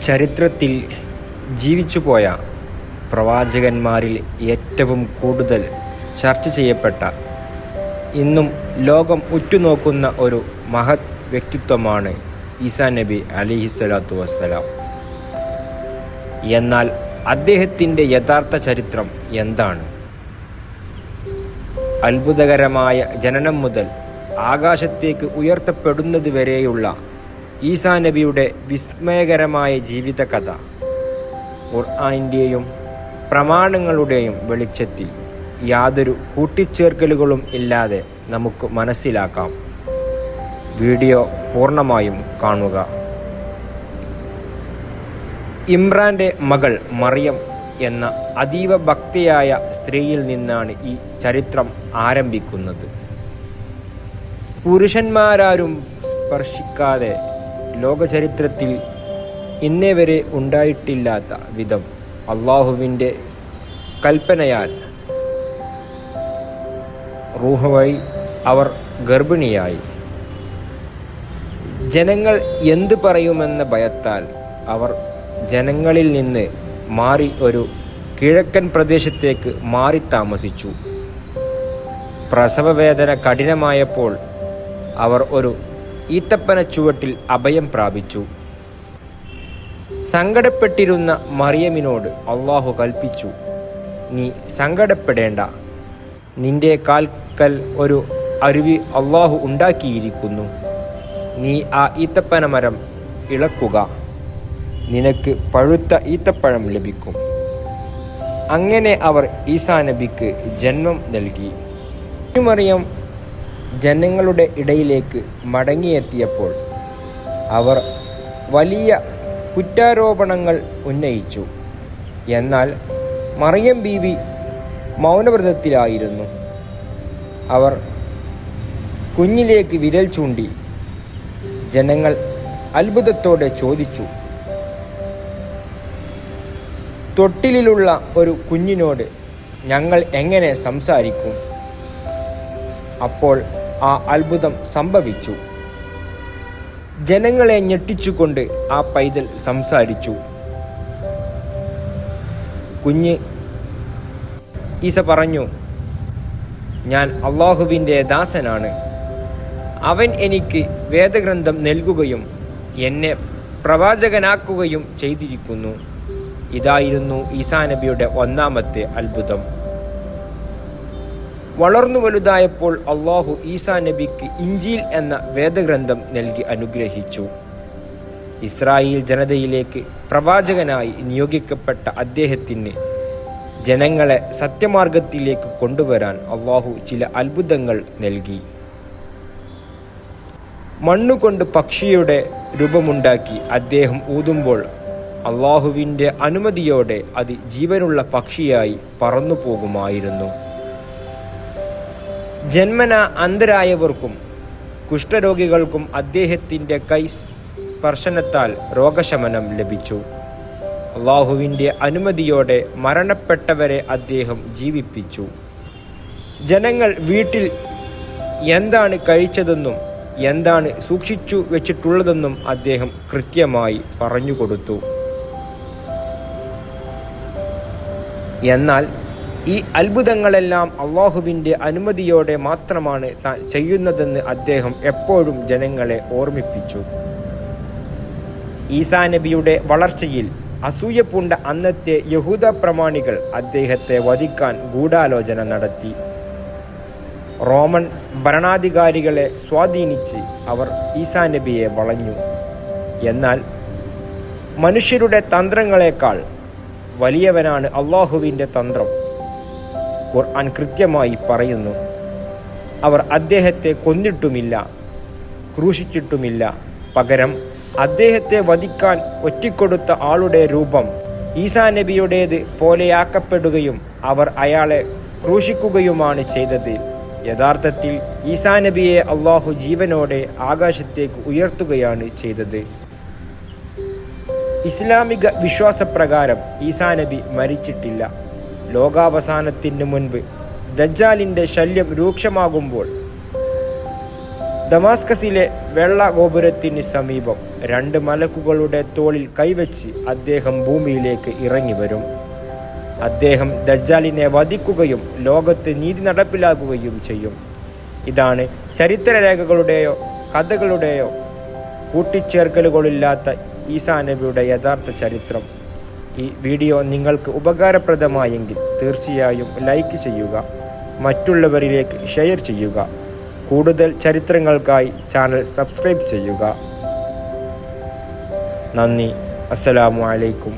ചരിത്രത്തിൽ ജീവിച്ചുപോയ പ്രവാചകന്മാരിൽ ഏറ്റവും കൂടുതൽ ചർച്ച ചെയ്യപ്പെട്ട, ഇന്നും ലോകം ഉറ്റുനോക്കുന്ന ഒരു മഹത് വ്യക്തിത്വമാണ് ഈസാ നബി അലൈഹിസ്സലാത്തു വസ്സലാം. എന്നാൽ അദ്ദേഹത്തിൻ്റെ യഥാർത്ഥ ചരിത്രം എന്താണ്? അത്ഭുതകരമായ ജനനം മുതൽ ആകാശത്തേക്ക് ഉയർത്തപ്പെടുന്നത് വരെയുള്ള ഈസാ നബിയുടെ വിസ്മയകരമായ ജീവിതകഥ ഖുർആനിൻ്റെയും പ്രമാണങ്ങളുടെയും വെളിച്ചത്തിൽ യാതൊരു കൂട്ടിച്ചേർക്കലുകളും ഇല്ലാതെ നമുക്ക് മനസ്സിലാക്കാം. വീഡിയോ പൂർണ്ണമായും കാണുക. ഇമ്രാൻ്റെ മകൾ മറിയം എന്ന അതീവ ഭക്തിയായ സ്ത്രീയിൽ നിന്നാണ് ഈ ചരിത്രം ആരംഭിക്കുന്നത്. പുരുഷന്മാരാരും സ്പർശിക്കാതെ ലോകചരിത്രത്തിൽ ഇന്നേ വരെ ഉണ്ടായിട്ടില്ലാത്ത വിധം അള്ളാഹുവിൻ്റെ കൽപ്പനയാൽ റൂഹ് വഴി അവർ ഗർഭിണിയായി. ജനങ്ങൾ എന്തു പറയുമെന്ന ഭയത്താൽ അവർ ജനങ്ങളിൽ നിന്ന് മാറി ഒരു കിഴക്കൻ പ്രദേശത്തേക്ക് മാറി താമസിച്ചു. പ്രസവവേദന കഠിനമായപ്പോൾ അവർ ഒരു ഈത്തപ്പന ചുവട്ടിൽ അഭയം പ്രാപിച്ചു. സങ്കടപ്പെട്ടിരുന്ന മറിയമിനോട് അള്ളാഹു കൽപ്പിച്ചു, നീ സങ്കടപ്പെടേണ്ട, നിന്റെ കാൽക്കൽ ഒരു അരുവി അള്ളാഹു ഉണ്ടാക്കിയിരിക്കുന്നു. നീ ആ ഈത്തപ്പന മരം ഇളക്കുക, നിനക്ക് പഴുത്ത ഈത്തപ്പഴം ലഭിക്കും. അങ്ങനെ അവർ ഈസാ നബിക്ക് ജന്മം നൽകി. മറിയം ജനങ്ങളുടെ ഇടയിലേക്ക് മടങ്ങിയെത്തിയപ്പോൾ അവർ വലിയ കുറ്റാരോപണങ്ങൾ ഉന്നയിച്ചു. എന്നാൽ മറിയം ബീവി മൗനവ്രതത്തിലായിരുന്നു. അവർ കുഞ്ഞിലേക്ക് വിരൽ ചൂണ്ടി. ജനങ്ങൾ അത്ഭുതത്തോടെ ചോദിച്ചു, തൊട്ടിലുള്ള ഒരു കുഞ്ഞിനോട് ഞങ്ങൾ എങ്ങനെ സംസാരിക്കും? അപ്പോൾ ആ അത്ഭുതം സംഭവിച്ചു. ജനങ്ങളെ ഞെട്ടിച്ചുകൊണ്ട് ആ പൈതൽ സംസാരിച്ചു. കുഞ്ഞ് ഈസ പറഞ്ഞു, ഞാൻ അള്ളാഹുവിൻ്റെ ദാസനാണ്. അവൻ എനിക്ക് വേദഗ്രന്ഥം നൽകുകയും എന്നെ പ്രവാചകനാക്കുകയും ചെയ്തിരിക്കുന്നു. ഇതായിരുന്നു ഈസാ നബിയുടെ ഒന്നാമത്തെ അത്ഭുതം. വളർന്നു വലുതായപ്പോൾ അള്ളാഹു ഈസാ നബിക്ക് ഇഞ്ചീൽ എന്ന വേദഗ്രന്ഥം നൽകി അനുഗ്രഹിച്ചു. ഇസ്രായേൽ ജനതയിലേക്ക് പ്രവാചകനായി നിയോഗിക്കപ്പെട്ട അദ്ദേഹത്തിന് ജനങ്ങളെ സത്യമാർഗത്തിലേക്ക് കൊണ്ടുവരാൻ അള്ളാഹു ചില അത്ഭുതങ്ങൾ നൽകി. മണ്ണുകൊണ്ട് പക്ഷിയുടെ രൂപമുണ്ടാക്കി അദ്ദേഹം ഊതുമ്പോൾ അള്ളാഹുവിൻ്റെ അനുമതിയോടെ അത് ജീവനുള്ള പക്ഷിയായി പറന്നു പോകുമായിരുന്നു. ജന്മന അന്ധരായവർക്കും കുഷ്ഠരോഗികൾക്കും അദ്ദേഹത്തിൻ്റെ കൈ സ്പർശനത്താൽ രോഗശമനം ലഭിച്ചു. അള്ളാഹുവിൻ്റെ അനുമതിയോടെ മരണപ്പെട്ടവരെ അദ്ദേഹം ജീവിപ്പിച്ചു. ജനങ്ങൾ വീട്ടിൽ എന്താണ് കഴിച്ചതെന്നും എന്താണ് സൂക്ഷിച്ചു വെച്ചിട്ടുള്ളതെന്നും അദ്ദേഹം കൃത്യമായി പറഞ്ഞുകൊടുത്തു. എന്നാൽ ഈ അത്ഭുതങ്ങളെല്ലാം അള്ളാഹുവിൻ്റെ അനുമതിയോടെ മാത്രമാണ് താൻ ചെയ്യുന്നതെന്ന് അദ്ദേഹം എപ്പോഴും ജനങ്ങളെ ഓർമ്മിപ്പിച്ചു. ഈസാ നബിയുടെ വളർച്ചയിൽ അസൂയ പൂണ്ട അന്നത്തെ യഹൂദ പ്രമാണികൾ അദ്ദേഹത്തെ വധിക്കാൻ ഗൂഢാലോചന നടത്തി. റോമൻ ഭരണാധികാരികളെ സ്വാധീനിച്ച് അവർ ഈസാ നബിയെ വളഞ്ഞു. എന്നാൽ മനുഷ്യരുടെ തന്ത്രങ്ങളെക്കാൾ വലിയവനാണ് അള്ളാഹുവിൻ്റെ തന്ത്രം. ഖുർആൻ കൃത്യമായി പറയുന്നു, അവർ അദ്ദേഹത്തെ കൊന്നിട്ടുമില്ല, ക്രൂശിച്ചിട്ടുമില്ല. പകരം അദ്ദേഹത്തെ വധിക്കാൻ ഒറ്റിക്കൊടുത്ത ആളുടെ രൂപം ഈസാ നബിയുടേത് പോലെയാക്കപ്പെടുകയും അവർ അയാളെ ക്രൂശിക്കുകയുമാണ് ചെയ്തത്. യഥാർത്ഥത്തിൽ ഈസാ നബിയെ അള്ളാഹു ജീവനോടെ ആകാശത്തേക്ക് ഉയർത്തുകയാണ് ചെയ്തത്. ഇസ്ലാമിക വിശ്വാസപ്രകാരം ഈസാ നബി മരിച്ചിട്ടില്ല. ലോകാവസാനത്തിന് മുൻപ് ദജ്ജാലിൻ്റെ ശല്യം രൂക്ഷമാകുമ്പോൾ ദമാസ്കസിലെ വെള്ള ഗോപുരത്തിന് സമീപം 2 മലക്കുകളുടെ തോളിൽ കൈവച്ച് അദ്ദേഹം ഭൂമിയിലേക്ക് ഇറങ്ങി വരും. അദ്ദേഹം ദജ്ജാലിനെ വധിക്കുകയും ലോകത്ത് നീതി നടപ്പിലാക്കുകയും ചെയ്യും. ഇതാണ് ചരിത്രരേഖകളുടെയോ കഥകളുടെയോ കൂട്ടിച്ചേർക്കലുകളില്ലാത്ത ഈസാ നബിയുടെ യഥാർത്ഥ ചരിത്രം. ഈ വീഡിയോ നിങ്ങൾക്ക് ഉപകാരപ്രദമായെങ്കിൽ തീർച്ചയായും ലൈക്ക് ചെയ്യുക, മറ്റുള്ളവരിലേക്ക് ഷെയർ ചെയ്യുക. കൂടുതൽ ചരിത്രങ്ങൾക്കായി ചാനൽ സബ്സ്ക്രൈബ് ചെയ്യുക. നന്ദി. അസ്സലാമു അലൈക്കും.